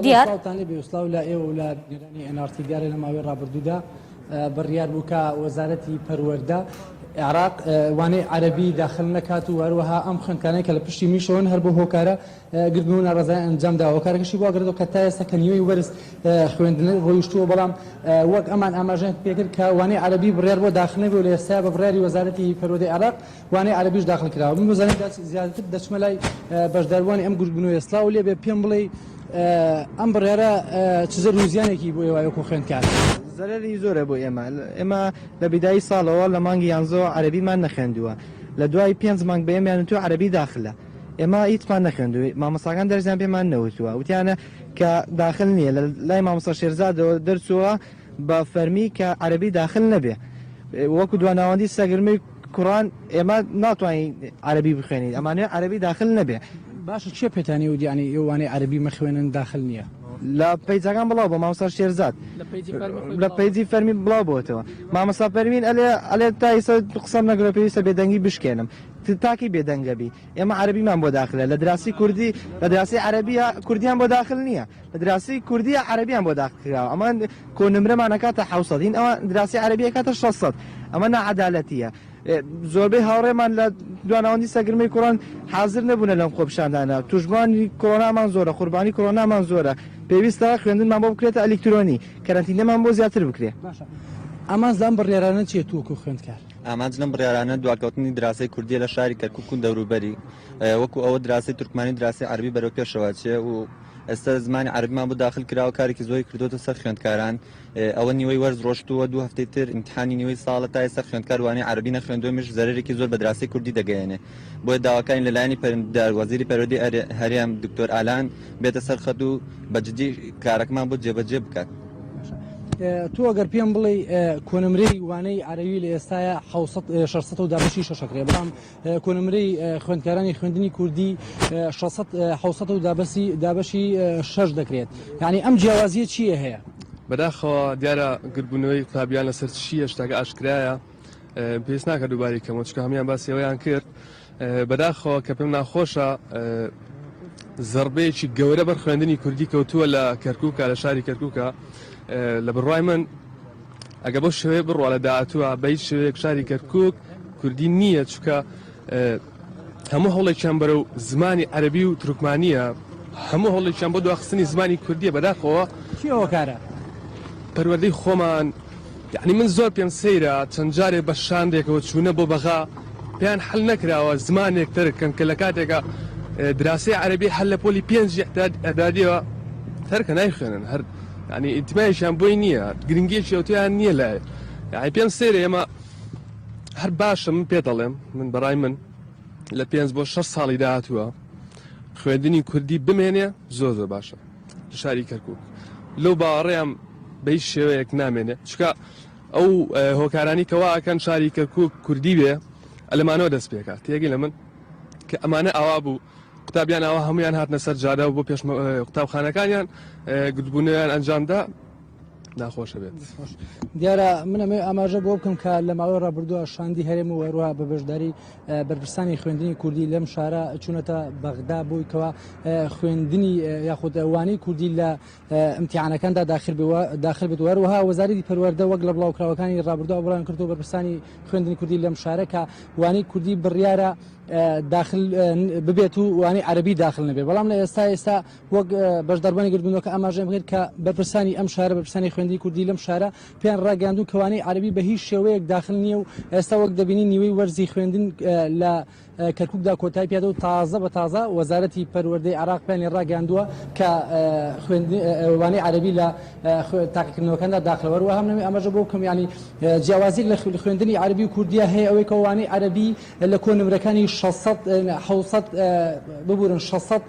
دیار ساڵتانی بێوسلااو لە ئێوە و لە گەرانی NRT دیارە لە ماوەی ڕابردوودا بڕیار بوو کە وەزارەتی پەروەردە عێراق وانەی عەرەبی داخل نەکات و هەروەها ئەم خوێندکارانەی کە لە پشتی میشەوەن هەر بۆ هۆکارە گرتبوون ڕێزای ئەنجامدا هۆکارەکەشی بۆ ئەگرێتەوە کە تا ئێستا کە نیوەی وەرز خوێندنەوەی ڕۆیشتووە بەڵام وەک ئەمان ئاماژەیەک پێکرد کە وانەی عەرەبی بڕیار بۆ داخل نەبێ و لە ئێستا بە بڕیاری وەزارەتی پەروەردەی عێراق وانەی عەرەبیش داخل کراوە. من بزانین زیاتر دەچمە لای بەشداروانی ئەم گروپبوونەوەی ئێستا و لێبێ پێم بڵێ ئەم بڕیارە چ زەرروزیانێکی بۆ ئێوە خوێندکار زەرری زۆرە بۆ ئێمە لە بیدایی ساڵەوە لە مانگی یانزۆ عەرەبیمان نەخێندووە لە دوای 5 مانگ بە ئێمەیان تو عەرەبی داخلە ئێمە هیچمان نەخێندووی مامۆستاکان دەرزیان پێمان نەوتووە وتیانە کە داخل نییە لە لای مامۆستا شێرزادەوە دەرچووە بە فەرمی کە عەرەبی داخل نەبێ وەکو دواناوەندی سەگرمی کوڕان ئێمە ناتوانین عەرەبی بخوێنین ئەمانەیە عەرەبی داخل نەبێ. باشە چێ پێتانی و دیانی ئێوانەی عەرەبی مەخوێنن داخل نییە لە پەیجەکان بڵاو بۆ مامۆستا شێرزاد لە پەیجی فەرمی بڵاو بۆتەوە مامۆستا فەرمین ئەلێ تا ئێستا قسەم نەگرە پێویستە بێدەنگی بشکێنم تاکی بێدەنگەبی ئێمە عەرەبیمان بۆ داخلە لە دراسی کوردی لە دراسی عەرەبیە کوردیان بۆ داخل نییە لە دراسی کوردیە عەرەبیان بۆ داخلکراوە ئەمان کۆنمرەمان ئەکاتە 700 هین ئەوە دراسی عەرەبیە کاتە 600 ئەمە نەعەدالەتیە. زۆربەی هاوڕێمان لە دواناوەندی سەگرمی کوڕان حاضر نەبوونە لەم خۆپشاندانە توژمانی کۆرۆنامان زۆرە قوربانی کۆرۆنامان زۆرە پێویستە خوێندنمان بۆ بکرێتە ئەلکترۆنی کەرەنتینەمان بۆ زیاتر بکرێ. ئامانج لەم بڕیارانە چیە تووەکو خوێندکار ئامانج لەم بڕیارانە دواکەوتنی دراسی کوردیە لە شاری کەرکوک و دەوروبەری وەکو ئەوە دراسی تورکمانی دراسی عەربی بەرەو پێشەوە چێ و ئێستا زمانی عەربیمان بۆ داخل کراوە کارێکی زۆری کردوتە سەر خوێندکاران ئەوە نیوەی وەرز ڕۆشتووە 2 هەفتەی تر ئیمتحانی نیوەی ساڵە تا ئێستا خوێندکار وانەی عەربی نەخوێندووەمیش زەرێکی زۆر بە دراسی کوردی دەگەیەنێ بۆیە داواکانی لەلایەنی پەروەردەی وەزیری پەروەردەی هەرێم دکتۆر ئالان بێتە سەر خەت و بەجددی کارەکەمان بۆ جێبەجێ بکات. تۆ ئەگەر پێم بڵێ کۆنمرەی وانەی عەرەبی لە ئێستاە 600 و دابەشی شەشەکرێ بەڵام کۆنمرەی خوێندکارانی خوێندنی کوردی 600 و دابەشی 6 دەکرێت یعنی ئەم جیاوازیە چیە هەیە؟ بەداخەوە دیارە گربوونەوەی قوتابیان لەسەر چیە شتاکە ئاشکرایە پێویست ناکە دووباری کەمەوە چکە هەمیان باسیەوەیان کرد بەداخەوە کە پێم ناخۆشە زەربەیەکی گەورە بەر خوێندنی کوردی کەوتووە لە کەرکووکە لە شاری کەرکووکە لە بڕوای من ئەگە بۆ شوێ بڕوا لە داهاتووە بە هیچ شوەیەک شاری کەرکووک کوردی نییە چکە هەموو هەوڵێکیان بەرەو زمانی عەرەبی و تورکمانیە هەموو هەوڵێکیان بۆ دواخستنی زمانی کوردیە بەداخەوە چیەوە کارە پەروەردەی خۆمان یعنی من زۆر پێم سەیرە چەند جارێ بە شاندێکەوە چوونە بۆ بەغا پێیان هەڵ نەکراوە زمانێک ترکەن کە لە کاتێکە دراسی عەرەبی هەل لە پۆلی 5 ئەدادیەوە تەرکە نایخوێنن هەر ینی ئیتمایشیان بۆی نییە گرنگێکی ئەوتیان نییە لای یعنی پێم سەیرە ئێمە هەر باشە من پێ دەڵێم من بەڕای من لە 5 بۆ 6 ساڵی داهاتووە خوێندنی کوردی بمێنێ زۆر زۆر باشە لە شاری کەرکووک لەو باوەڕێیان بە هیچ شێوەیەک نامێنێ چکە ئەو هۆکارانی کەوا ئەکەن شاری کەرکووک کوردی بێ ئەلەمانەوە دەست پێکات تێگەی لە من کە ئەمانە ئاوا بوو قوتابیان ئەوە هەمویان هاتنە سەر جادە و بۆ پێش قوتابخانەکانیان گوتبوونیان ئەنجامدا ناخۆشە بێت دیارە منەمێ ئاماژە بۆ بکەم کە لە ماوەی ڕابردووە شاندی هەرێم و وەروە بە بەشداری بەرپرسانی خوێندنی کوردی لەم شارە چوونەتە بەغدا بووی کەوە خوێندنی یاخود ئەوانەی کوردی لە ئیمتیحانەکاندا داخل بێت وەروەها وەزارەتی پەروەردە وەک لە بڵاوکراوەکانی ڕابردووە بڵاوان کردو بەرپرسانی خوێندنی کوردی لەم شارە کە وانەی کوردی بڕیارە داخل ببێت و وانەی عەرەبی داخل نەبێت بەڵام لە ئێستا وەک بەشداربوونی گرتبوونەوەکە ئاماژەم کرد کە بەرپرسانی ئەم شارە بەرپرسانی خوێندنی کوردی لەم شارە پێیان ڕاگەاندوو کە وانەی عەرەبی بە هیچ شێوەیەک داخل نییە و ئێستا وەک دەبینی نیوەی وەرزی خوێندن لە کەرکووکدا کۆتای پێدا و تازە بە تازە وەزارەتی پەروەردەی عێراق پێیان ڕاگەاندووە کە وانەی عەرەبی لە تاقیکردنەوەکاندا داخلەوە وەروە هەم نەمێ ئاماژە بۆ بکەم ینی جیاوازیەک لە خوێندنی عەرەبی و کوردیە هەیە ئەوەی کە وانەی عەرەبی لە کۆنمرەکانی 600 ببورن 600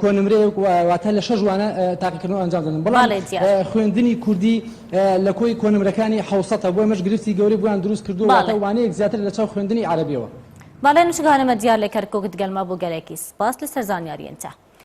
کۆنمرەیەک واتە لە 6 وانە تاقیکردنەوە ئەنجام دەدەن بەڵام خوێندنی کوردی لە کۆی کۆنمرەکانی 600 بۆ ئێمەش گرفتی گەورەی بۆیان دروست کردو واتە وانەیەک زیاتر لە چاو خوێندنی عەرەبیەوە باڵێ نوشگانەمە دیار لە کەرکووک دگەلمە بۆ گەلێکی سپاس لەسەر زانیاریەنتە.